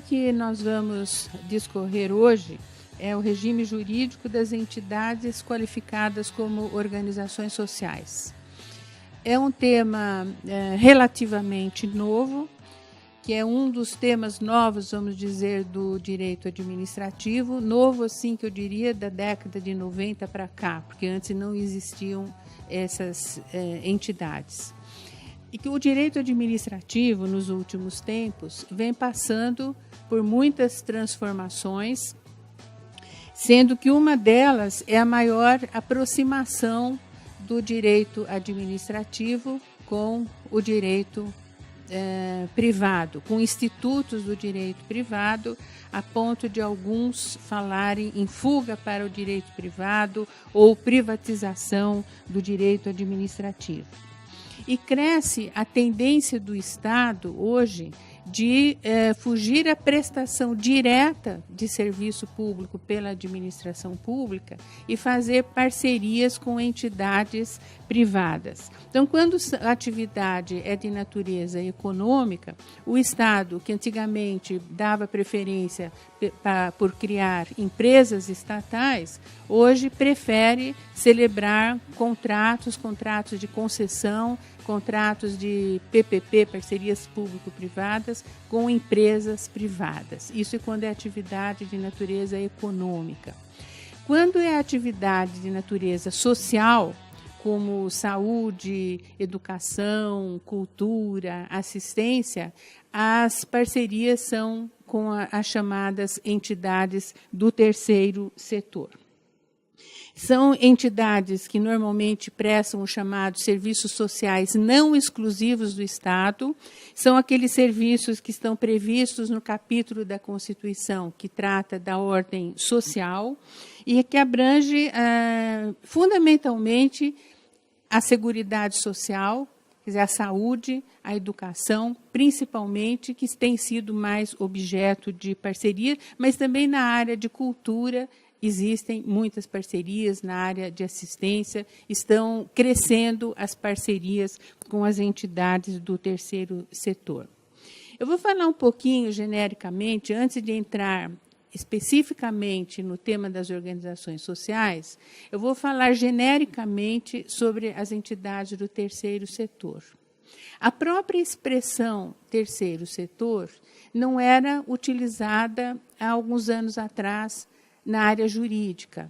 que nós vamos discorrer hoje é o regime jurídico das entidades qualificadas como organizações sociais. É um tema relativamente novo, que é um dos temas novos, vamos dizer, do direito administrativo, novo assim que eu diria da década de 90 para cá, porque antes não existiam essas entidades. E que o direito administrativo, nos últimos tempos, vem passando por muitas transformações, sendo que uma delas é a maior aproximação do direito administrativo com o direito privado, com institutos do direito privado, a ponto de alguns falarem em fuga para o direito privado ou privatização do direito administrativo. E cresce a tendência do Estado hoje de fugir à prestação direta de serviço público pela administração pública e fazer parcerias com entidades privadas. Então, quando a atividade é de natureza econômica, o Estado, que antigamente dava preferência por criar empresas estatais, hoje prefere celebrar contratos de concessão, contratos de PPP, parcerias público-privadas, com empresas privadas. Isso é quando é atividade de natureza econômica. Quando é atividade de natureza social, como saúde, educação, cultura, assistência, as parcerias são com as chamadas entidades do terceiro setor. São entidades que normalmente prestam os chamados serviços sociais não exclusivos do Estado, são aqueles serviços que estão previstos no capítulo da Constituição, que trata da ordem social, e que abrange fundamentalmente a seguridade social, quer dizer, a saúde, a educação, principalmente, que tem sido mais objeto de parceria, mas também na área de cultura. Existem muitas parcerias na área de assistência, estão crescendo as parcerias com as entidades do terceiro setor. Eu vou falar um pouquinho genericamente, antes de entrar especificamente no tema das organizações sociais, eu vou falar genericamente sobre as entidades do terceiro setor. A própria expressão terceiro setor não era utilizada há alguns anos atrás na área jurídica.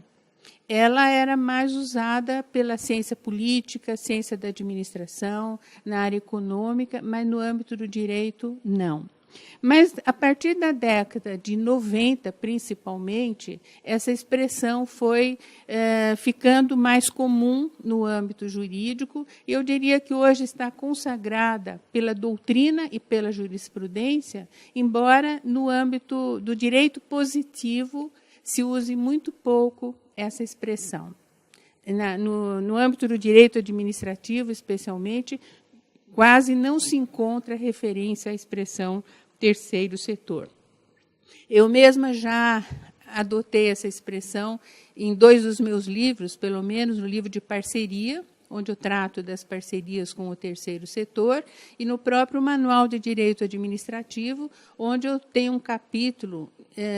Ela era mais usada pela ciência política, ciência da administração, na área econômica, mas no âmbito do direito, não. Mas, a partir da década de 90, principalmente, essa expressão foi ficando mais comum no âmbito jurídico, e eu diria que hoje está consagrada pela doutrina e pela jurisprudência, embora no âmbito do direito positivo se use muito pouco essa expressão. No âmbito do direito administrativo, especialmente, quase não se encontra referência à expressão terceiro setor. Eu mesma já adotei essa expressão em 2 dos meus livros, pelo menos no livro de parceria, onde eu trato das parcerias com o terceiro setor, e no próprio Manual de Direito Administrativo, onde eu tenho um capítulo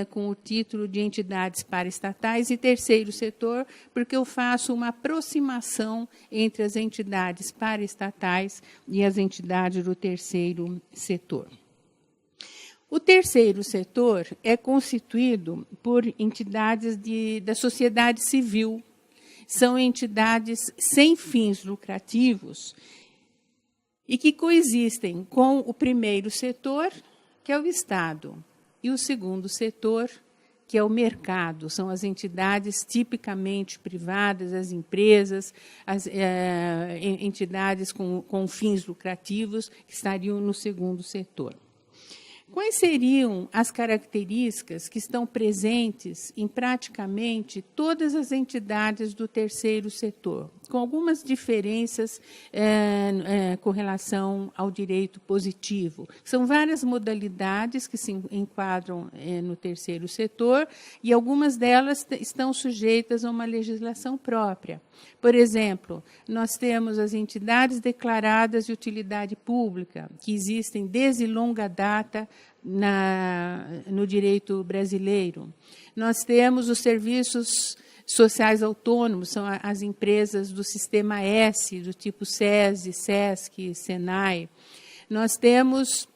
com o título de Entidades Paraestatais e Terceiro Setor, porque eu faço uma aproximação entre as entidades paraestatais e as entidades do terceiro setor. O terceiro setor é constituído por entidades da sociedade civil. São entidades sem fins lucrativos e que coexistem com o primeiro setor, que é o Estado, e o segundo setor, que é o mercado. São as entidades tipicamente privadas, as empresas, as entidades com fins lucrativos que estariam no segundo setor. Quais seriam as características que estão presentes em praticamente todas as entidades do terceiro setor? com algumas diferenças com relação ao direito positivo. São várias modalidades que se enquadram no terceiro setor e algumas delas estão sujeitas a uma legislação própria. Por exemplo, nós temos as entidades declaradas de utilidade pública, que existem desde longa data no direito brasileiro. Nós temos os serviços sociais autônomos, são as empresas do sistema S, do tipo SESI, SESC, SENAI. Nós temos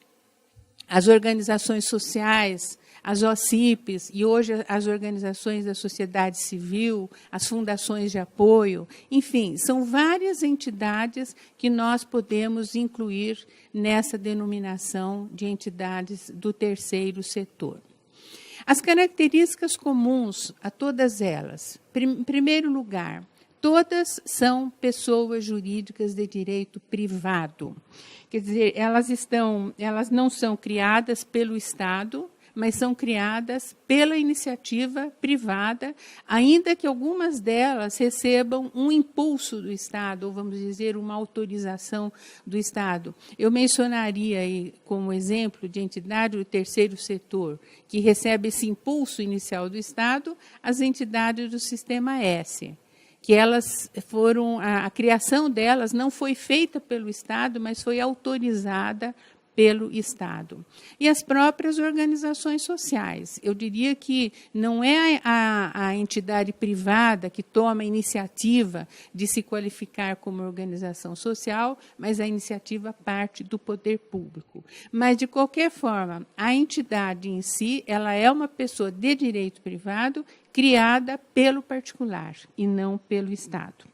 as organizações sociais, as OCIPs, e hoje as organizações da sociedade civil, as fundações de apoio, enfim, são várias entidades que nós podemos incluir nessa denominação de entidades do terceiro setor. As características comuns a todas elas, em primeiro lugar, todas são pessoas jurídicas de direito privado. Quer dizer, elas não são criadas pelo Estado, mas são criadas pela iniciativa privada, ainda que algumas delas recebam um impulso do Estado, ou vamos dizer, uma autorização do Estado. Eu mencionaria aí como exemplo de entidade do terceiro setor, que recebe esse impulso inicial do Estado, as entidades do sistema S, que elas foram, a criação delas não foi feita pelo Estado, mas foi autorizada pelo Estado. E as próprias organizações sociais. Eu diria que não é a entidade privada que toma a iniciativa de se qualificar como organização social, mas a iniciativa parte do poder público. Mas, de qualquer forma, a entidade em si, ela é uma pessoa de direito privado criada pelo particular e não pelo Estado.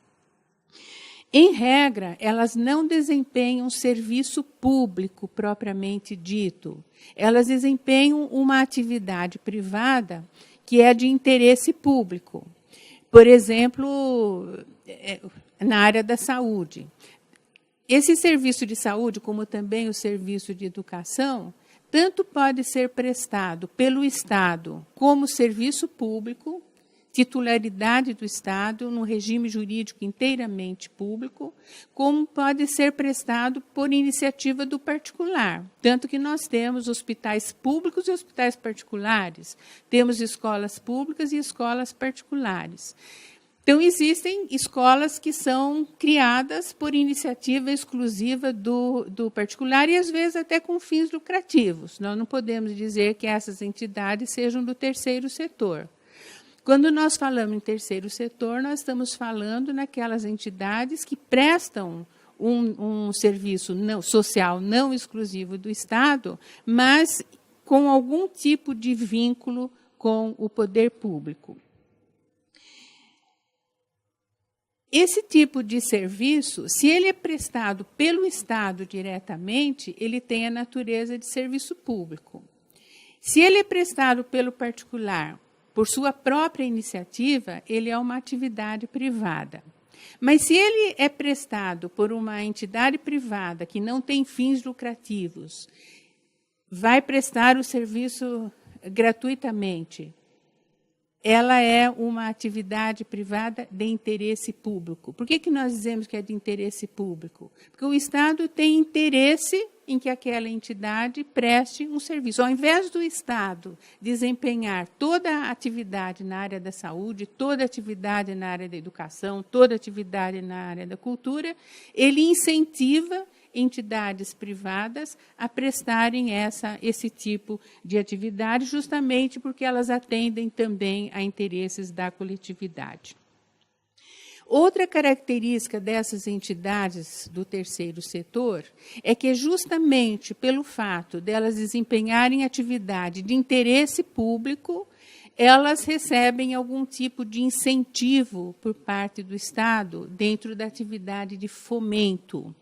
Em regra, elas não desempenham serviço público propriamente dito. Elas desempenham uma atividade privada que é de interesse público. Por exemplo, na área da saúde. Esse serviço de saúde, como também o serviço de educação, tanto pode ser prestado pelo Estado como serviço público, titularidade do Estado, num regime jurídico inteiramente público, como pode ser prestado por iniciativa do particular. Tanto que nós temos hospitais públicos e hospitais particulares, temos escolas públicas e escolas particulares. Então, existem escolas que são criadas por iniciativa exclusiva do particular e, às vezes, até com fins lucrativos. Nós não podemos dizer que essas entidades sejam do terceiro setor. Quando nós falamos em terceiro setor, nós estamos falando naquelas entidades que prestam um serviço social não exclusivo do Estado, mas com algum tipo de vínculo com o poder público. Esse tipo de serviço, se ele é prestado pelo Estado diretamente, ele tem a natureza de serviço público. Se ele é prestado pelo particular, por sua própria iniciativa, ele é uma atividade privada. Mas se ele é prestado por uma entidade privada que não tem fins lucrativos, vai prestar o serviço gratuitamente, ela é uma atividade privada de interesse público. Por que nós dizemos que é de interesse público? Porque o Estado tem interesse em que aquela entidade preste um serviço. Ao invés do Estado desempenhar toda a atividade na área da saúde, toda a atividade na área da educação, toda a atividade na área da cultura, ele incentiva entidades privadas a prestarem esse tipo de atividade, justamente porque elas atendem também a interesses da coletividade. Outra característica dessas entidades do terceiro setor é que, justamente pelo fato delas desempenharem atividade de interesse público, elas recebem algum tipo de incentivo por parte do Estado dentro da atividade de fomento.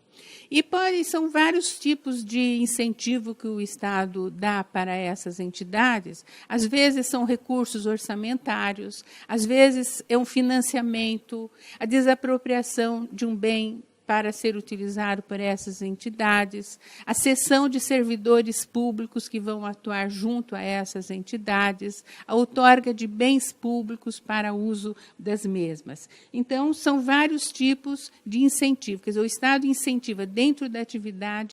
E são vários tipos de incentivo que o Estado dá para essas entidades. Às vezes são recursos orçamentários, às vezes é um financiamento, a desapropriação de um bem para ser utilizado por essas entidades, a cessão de servidores públicos que vão atuar junto a essas entidades, a outorga de bens públicos para uso das mesmas. Então, são vários tipos de incentivo. Quer dizer, o Estado incentiva, dentro da atividade